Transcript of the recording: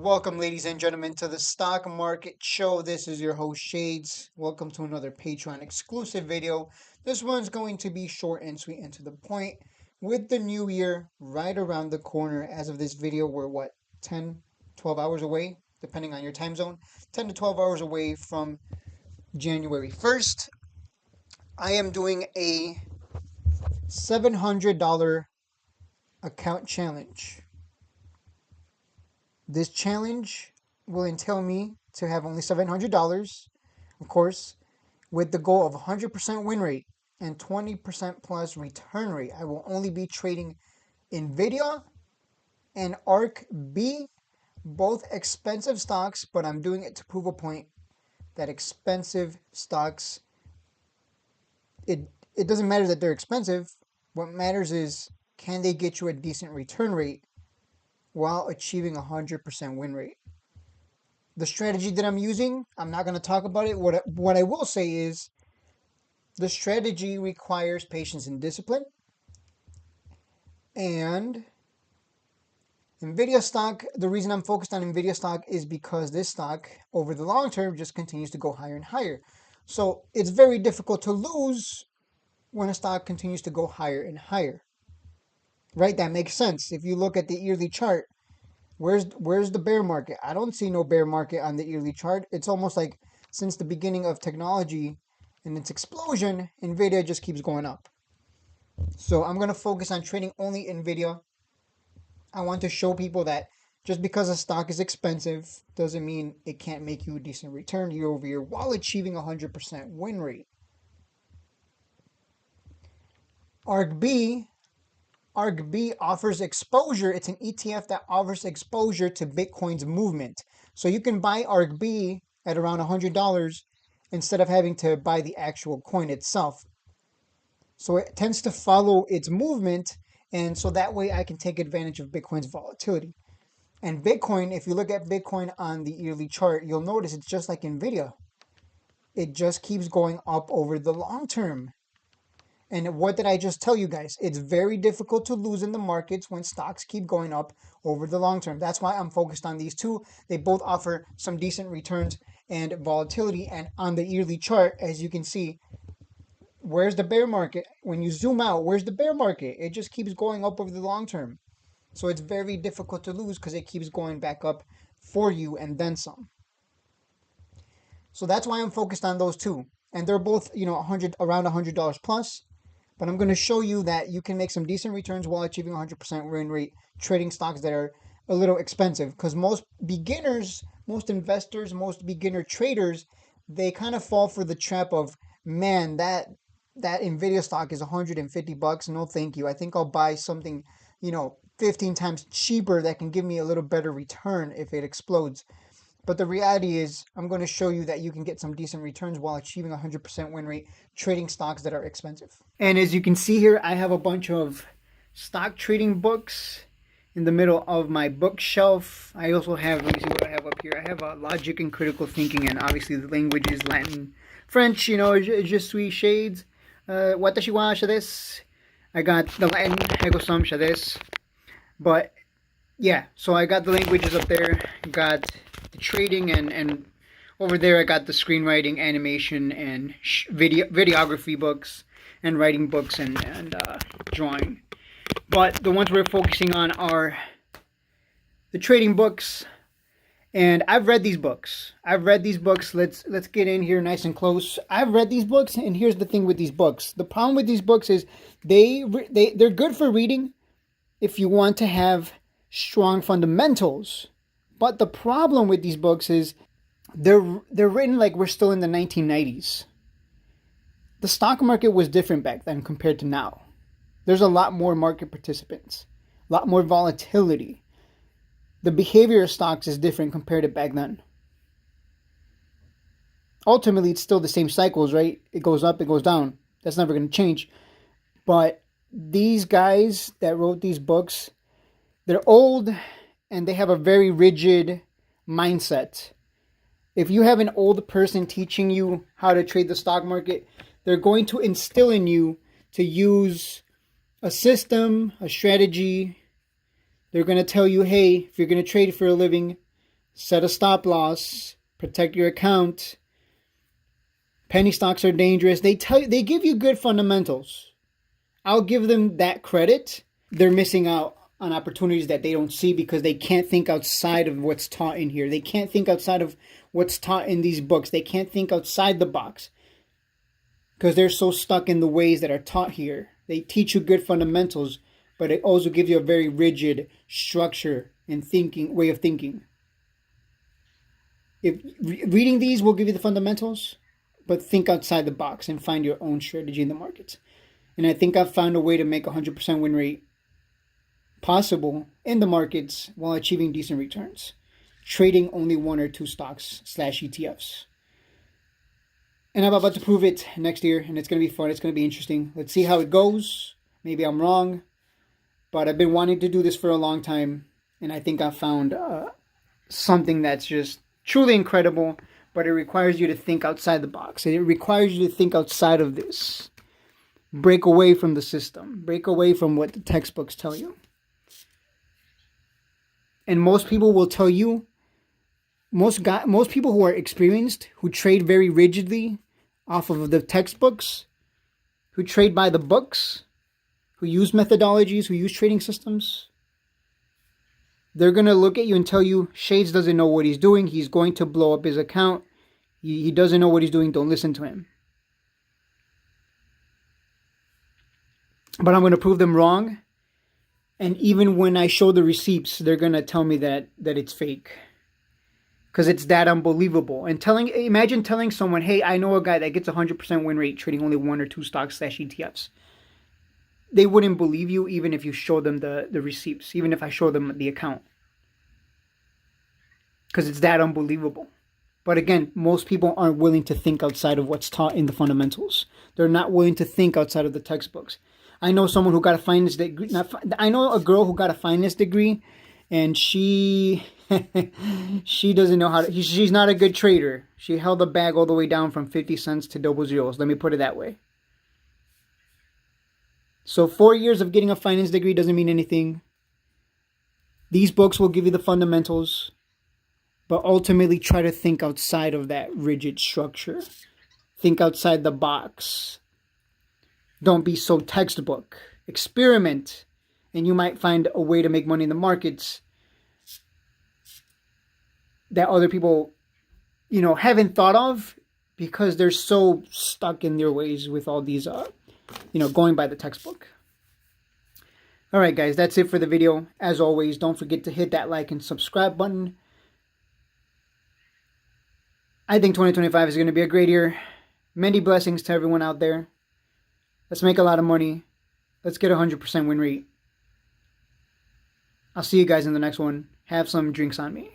Welcome, ladies and gentlemen, to the Stock Market Show. This is your host, Shades. Welcome to another Patreon exclusive video. This one's going to be short and sweet and to the point. With the new year right around the corner, as of this video, we're 10, 12 hours away, depending on your time zone, 10 to 12 hours away from January 1st. I am doing a $700 account challenge. This challenge will entail me to have only $700, of course, with the goal of 100% win rate and 20% plus return rate. I will only be trading NVIDIA and ARK-B, both expensive stocks, but I'm doing it to prove a point that expensive stocks, it doesn't matter that they're expensive. What matters is, can they get you a decent return rate while achieving a 100% win rate? The strategy that I'm using, I'm not going to talk about it. What I will say is the strategy requires patience and discipline. And NVIDIA stock, the reason I'm focused on NVIDIA stock is because this stock, over the long term, just continues to go higher and higher. So it's very difficult to lose when a stock continues to go higher and higher. Right? That makes sense. If you look at the yearly chart, where's the bear market? I don't see no bear market on the yearly chart. It's almost like since the beginning of technology and its explosion, NVIDIA just keeps going up. So I'm going to focus on trading only NVIDIA. I want to show people that just because a stock is expensive doesn't mean it can't make you a decent return year over year while achieving a 100% win rate. ARK-B offers exposure. It's an ETF that offers exposure to Bitcoin's movement. So you can buy ARK-B at around $100 instead of having to buy the actual coin itself. So it tends to follow its movement, and so that way I can take advantage of Bitcoin's volatility. And Bitcoin, if you look at Bitcoin on the yearly chart, you'll notice it's just like NVIDIA. It just keeps going up over the long term. And what did I just tell you guys? It's very difficult to lose in the markets when stocks keep going up over the long term. That's why I'm focused on these two. They both offer some decent returns and volatility. And on the yearly chart, as you can see, where's the bear market? When you zoom out, where's the bear market? It just keeps going up over the long term. So it's very difficult to lose because it keeps going back up for you and then some. So that's why I'm focused on those two. And they're both, around $100 plus. But I'm going to show you that you can make some decent returns while achieving 100% win rate trading stocks that are a little expensive. Because most beginners, most investors, most beginner traders, they kind of fall for the trap of, man, that NVIDIA stock is $150. No, thank you. I think I'll buy something, 15 times cheaper that can give me a little better return if it explodes. But the reality is, I'm going to show you that you can get some decent returns while achieving a 100% win rate trading stocks that are expensive. And as you can see here, I have a bunch of stock trading books in the middle of my bookshelf. I also have, let me see what I have up here. I have Logic and Critical Thinking, and obviously the language is Latin, French, je suis Shades. Watashi wa desu. I got the Latin, ego sum desu. But yeah, so I got the languages up there, got the trading, and over there I got the screenwriting, animation, and videography books, and writing books, and drawing. But the ones we're focusing on are the trading books, and I've read these books. Let's get in here nice and close. I've read these books, and here's the thing with these books. The problem with these books is they're good for reading if you want to have strong fundamentals. But the problem with these books is they're written like we're still in the 1990s. The stock market was different back then compared to now. There's a lot more market participants, a lot more volatility. The behavior of stocks is different compared to back then. Ultimately, it's still the same cycles, right? It goes up, it goes down. That's never going to change. But these guys that wrote these books, they're old and they have a very rigid mindset. If you have an old person teaching you how to trade the stock market, they're going to instill in you to use a system, a strategy. They're going to tell you, hey, if you're going to trade for a living, set a stop loss, protect your account. Penny stocks are dangerous. They give you good fundamentals. I'll give them that credit. They're missing out on opportunities that they don't see because they can't think outside of what's taught in here. They can't think outside of what's taught in these books. They can't think outside the box because they're so stuck in the ways that are taught here. They teach you good fundamentals, but it also gives you a very rigid structure and way of thinking. If reading these will give you the fundamentals, but think outside the box and find your own strategy in the markets. And I think I've found a way to make 100% win rate possible in the markets while achieving decent returns, trading only 1 or 2 stocks / ETFs. And I'm about to prove it next year, and it's going to be fun. It's going to be interesting. Let's see how it goes. Maybe I'm wrong, but I've been wanting to do this for a long time, and I think I found something that's just truly incredible, but it requires you to think outside the box. It requires you to think outside of this. Break away from the system. Break away from what the textbooks tell you. And most people will tell you, most people who are experienced, who trade very rigidly off of the textbooks, who trade by the books, who use methodologies, who use trading systems, they're going to look at you and tell you, Shades doesn't know what he's doing. He's going to blow up his account. He doesn't know what he's doing. Don't listen to him. But I'm going to prove them wrong. And even when I show the receipts, they're going to tell me that it's fake. Because it's that unbelievable. And imagine telling someone, hey, I know a guy that gets 100% win rate trading only 1 or 2 stocks / ETFs. They wouldn't believe you even if you show them the receipts, even if I show them the account. Because it's that unbelievable. But again, most people aren't willing to think outside of what's taught in the fundamentals. They're not willing to think outside of the textbooks. I know someone who got a finance degree. I know a girl who got a finance degree, and she doesn't know how to. She's not a good trader. She held a bag all the way down from 50 cents to double zeros. Let me put it that way. So 4 years of getting a finance degree doesn't mean anything. These books will give you the fundamentals, but ultimately try to think outside of that rigid structure. Think outside the box. Don't be so textbook. Experiment, and you might find a way to make money in the markets that other people, haven't thought of because they're so stuck in their ways with all these, going by the textbook. All right, guys, that's it for the video. As always, don't forget to hit that like and subscribe button. I think 2025 is going to be a great year. Many blessings to everyone out there. Let's make a lot of money. Let's get 100% win rate. I'll see you guys in the next one. Have some drinks on me.